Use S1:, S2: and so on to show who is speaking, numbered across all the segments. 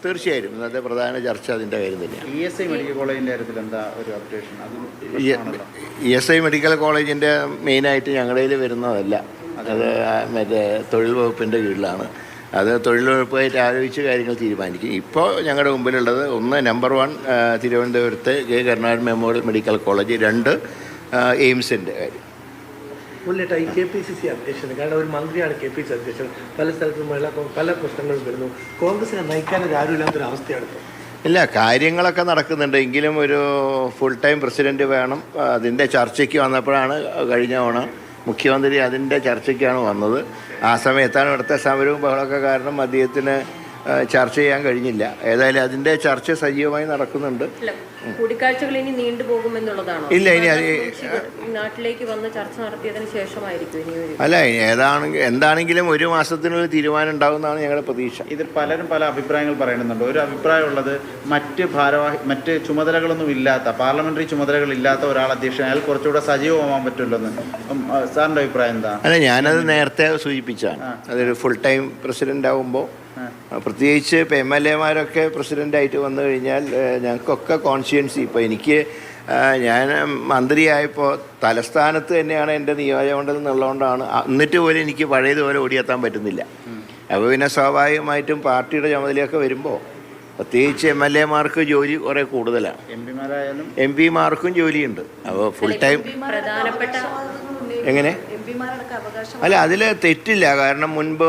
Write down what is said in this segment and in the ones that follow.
S1: തീർച്ചയായും ഇന്നത്തെ പ്രധാന ചർച്ച അതിൻ്റെ കാര്യം തന്നെയാണ്.
S2: ESI മെഡിക്കൽ കോളേജിൻ്റെ കാര്യത്തിൽ എന്താ ഒരു അപ്ഡേഷൻ?
S1: ESI മെഡിക്കൽ കോളേജിൻ്റെ മെയിനായിട്ട് ഞങ്ങളുടെ കയ്യിൽ വരുന്നതല്ല, അത് മറ്റേ തൊഴിൽ വകുപ്പിൻ്റെ കീഴിലാണ്. അത് തൊഴിൽ വകുപ്പായിട്ട് ആലോചിച്ച് കാര്യങ്ങൾ തീരുമാനിക്കും. ഇപ്പോൾ ഞങ്ങളുടെ മുമ്പിലുള്ളത് ഒന്ന് നമ്പർ 1 തിരുവനന്തപുരത്തെ K Karunakaran memorial medical college, 2 എയിംസിൻ്റെ കാര്യം.
S3: മുന്നേറ്റ ഈ KPCC അധ്യക്ഷൻ, കാരണം ഒരു മന്ത്രിയാണ് KPCC അധ്യക്ഷൻ, പല സ്ഥലത്തും പല പ്രശ്നങ്ങളും വരുന്നു. കോൺഗ്രസിനെ നയിക്കാനൊരു ആരുമില്ലാത്തൊരു അവസ്ഥയാണ് ഇപ്പോൾ.
S1: ഇല്ല, കാര്യങ്ങളൊക്കെ നടക്കുന്നുണ്ട്, എങ്കിലും ഒരു ഫുൾ ടൈം പ്രസിഡന്റ് വേണം. അതിൻ്റെ ചർച്ചയ്ക്ക് വന്നപ്പോഴാണ് കഴിഞ്ഞ ഓണം മുഖ്യമന്ത്രി അതിൻ്റെ ചർച്ചയ്ക്കാണ് വന്നത്. ആ സമയത്താണ് ഇവിടുത്തെ സമരവും ബഹളമൊക്കെ കാരണം അദ്ദേഹത്തിന് ചർച്ച ചെയ്യാൻ കഴിഞ്ഞില്ല. ഏതായാലും അതിൻ്റെ ചർച്ച സജീവമായി നടക്കുന്നുണ്ട്.
S4: കൂടിക്കാഴ്ചകൾ ഇനി നീണ്ടുപോകുമെന്നുള്ളതാണോ?
S1: ഇല്ല, ഇനി
S4: നാട്ടിലേക്ക് വന്ന് ചർച്ച നടത്തിയതിന് ശേഷമായിരിക്കും ഇനി.
S1: അല്ല, എന്താണെങ്കിലും 1 മാസത്തിനുള്ളിൽ തീരുമാനം ഉണ്ടാകുമെന്നാണ് ഞങ്ങളുടെ പ്രതീക്ഷ.
S2: ഇതിൽ പലരും പല അഭിപ്രായങ്ങൾ പറയുന്നുണ്ട്. ഒരു അഭിപ്രായമുള്ളത് മറ്റ് ചുമതലകളൊന്നും ഇല്ലാത്ത, പാർലമെന്ററി ചുമതലകൾ ഇല്ലാത്ത ഒരാൾ അധ്യക്ഷനായാൽ കുറച്ചുകൂടെ സജീവമാകാൻ പറ്റുമല്ലോന്ന്. സാറിൻ്റെ അഭിപ്രായം എന്താ?
S1: അല്ല, ഞാനത് നേരത്തെ സൂചിപ്പിച്ചാണ്. അതൊരു ഫുൾ ടൈം പ്രസിഡന്റ് ആകുമ്പോൾ, പ്രത്യേകിച്ച് ഇപ്പോൾ MLA-മാരൊക്കെ പ്രസിഡൻ്റായിട്ട് വന്നു കഴിഞ്ഞാൽ ഞങ്ങൾക്കൊക്കെ കോൺസ്റ്റിറ്റ്യുവൻസി, ഇപ്പോൾ ഞാൻ മന്ത്രിയായപ്പോൾ തലസ്ഥാനത്ത് തന്നെയാണ് എൻ്റെ നിയോജകമണ്ഡലം എന്നുള്ളതുകൊണ്ടാണ്, എന്നിട്ട് പോലും എനിക്ക് പഴയതുപോലെ ഓടിയെത്താൻ പറ്റുന്നില്ല. അപ്പോൾ പിന്നെ സ്വാഭാവികമായിട്ടും പാർട്ടിയുടെ ചുമതലയൊക്കെ വരുമ്പോൾ പ്രത്യേകിച്ച് MLA-മാർക്ക് ജോലി കുറേ കൂടുതലാണ്. MP-മാർക്കും ജോലിയുണ്ട്. അപ്പോൾ ഫുൾ ടൈം എങ്ങനെ? അല്ല, അതിൽ തെറ്റില്ല. കാരണം മുൻപ്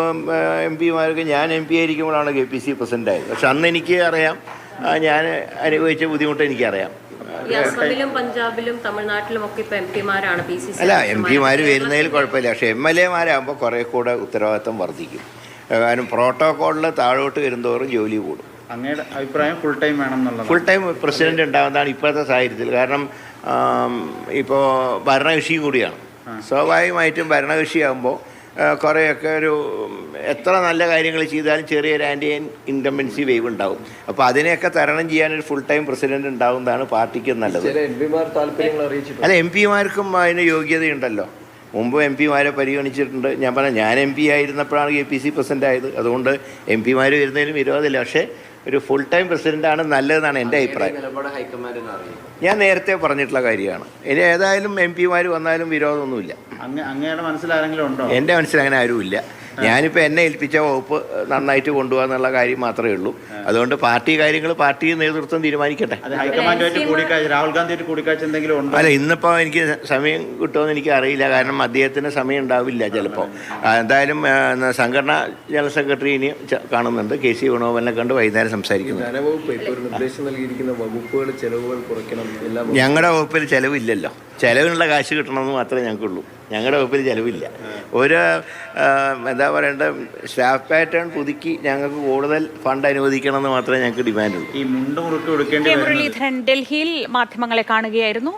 S1: MP-മാർക്ക് ഞാൻ MP ആയിരിക്കുമ്പോഴാണ് KPCC പ്രസിഡന്റ് ആയത്. പക്ഷെ അന്ന് എനിക്ക് അറിയാം, ഞാൻ അനുഭവിച്ച ബുദ്ധിമുട്ട് എനിക്കറിയാം.
S4: പഞ്ചാബിലും തമിഴ്നാട്ടിലും ഒക്കെ MP-മാരാണ്.
S1: അല്ല, MP-മാർ വരുന്നതിൽ കുഴപ്പമില്ല, പക്ഷെ MLA-മാരാകുമ്പോൾ കുറേ കൂടെ ഉത്തരവാദിത്വം വർദ്ധിക്കും. കാരണം പ്രോട്ടോക്കോളിൽ താഴോട്ട് വരുന്നതോറും ജോലി കൂടും.
S2: അങ്ങയുടെ അഭിപ്രായം ഫുൾ ടൈം വേണം എന്നുള്ളത്?
S1: ഫുൾ ടൈം പ്രസിഡന്റ് ഉണ്ടാകുന്നതാണ് ഇപ്പോഴത്തെ സാഹചര്യത്തിൽ. കാരണം ഇപ്പോൾ ഭരണകക്ഷി കൂടിയാണ്. സ്വാഭാവികമായിട്ടും ഭരണകക്ഷിയാകുമ്പോൾ കുറേയൊക്കെ എത്ര നല്ല കാര്യങ്ങൾ ചെയ്താലും ചെറിയൊരു ആൻറ്റി ഇൻകംബൻസി വേവ് ഉണ്ടാവും. അപ്പോൾ അതിനെയൊക്കെ തരണം ചെയ്യാൻ ഒരു ഫുൾ ടൈം പ്രസിഡന്റ് ഉണ്ടാകുന്നതാണ് പാർട്ടിക്ക് നല്ലത്. അല്ല, MP-മാർക്കും അതിന് യോഗ്യതയുണ്ടല്ലോ. മുമ്പ് MP-മാരെ പരിഗണിച്ചിട്ടുണ്ട്. ഞാൻ MP ആയിരുന്നപ്പോഴാണ് KPCC പ്രസിഡന്റ് ആയത്. അതുകൊണ്ട് MP-മാർ വരുന്നതിലും വിരോധമില്ല. പക്ഷേ ഒരു ഫുൾ ടൈം പ്രസിഡന്റാണ് നല്ലതെന്നാണ് എൻ്റെ അഭിപ്രായം. ഞാൻ നേരത്തെ പറഞ്ഞിട്ടുള്ള കാര്യമാണ്. ഇനി ഏതായാലും MP-മാർ വന്നാലും വിരോധമൊന്നുമില്ല.
S2: അങ്ങയുടെ മനസ്സിൽ ആരെങ്കിലും ഉണ്ടോ? എൻ്റെ
S1: മനസ്സിൽ അങ്ങനെ ആരുമില്ല. ഞാനിപ്പോൾ എന്നെ ഏൽപ്പിച്ച വകുപ്പ് നന്നായിട്ട് കൊണ്ടുപോകാന്നുള്ള കാര്യം മാത്രമേ ഉള്ളൂ. അതുകൊണ്ട് പാർട്ടി കാര്യങ്ങൾ പാർട്ടി നേതൃത്വം തീരുമാനിക്കട്ടെ.
S2: രാഹുൽ ഗാന്ധിയായിട്ട് കൂടിക്കാഴ്ച എന്തെങ്കിലും ഉണ്ടോ?
S1: അല്ല, ഇന്നിപ്പോൾ എനിക്ക് സമയം കിട്ടുമെന്ന് എനിക്ക് അറിയില്ല. കാരണം അദ്ദേഹത്തിന് സമയം ഉണ്ടാവില്ല ചിലപ്പോൾ. എന്തായാലും സംഘടനാ ജനറൽ സെക്രട്ടറി ഇനി കാണുന്നുണ്ട്. KC വേണുഗോപാലിനെ കണ്ട് വൈകുന്നേരം സംസാരിക്കുന്നു. ഞങ്ങളുടെ വകുപ്പിൽ ചിലവില്ലല്ലോ. ചിലവിനുള്ള കാശ് കിട്ടണമെന്ന് മാത്രമേ ഞങ്ങൾക്കുള്ളൂ. ഞങ്ങളുടെ വകുപ്പിൽ ചിലവില്ല. എന്താ പറയേണ്ടത്, സ്റ്റാഫ് പാറ്റേൺ പുതുക്കി ഞങ്ങൾക്ക് കൂടുതൽ ഫണ്ട് അനുവദിക്കണമെന്ന് മാത്രമേ ഞങ്ങൾക്ക് ഡിമാൻഡുള്ളൂ.
S2: ഈ മുണ്ട് മുറുക്കി കൊടുക്കേണ്ടി
S5: മുരളീധരൻ ഡൽഹിയിൽ മാധ്യമങ്ങളെ കാണുകയായിരുന്നു.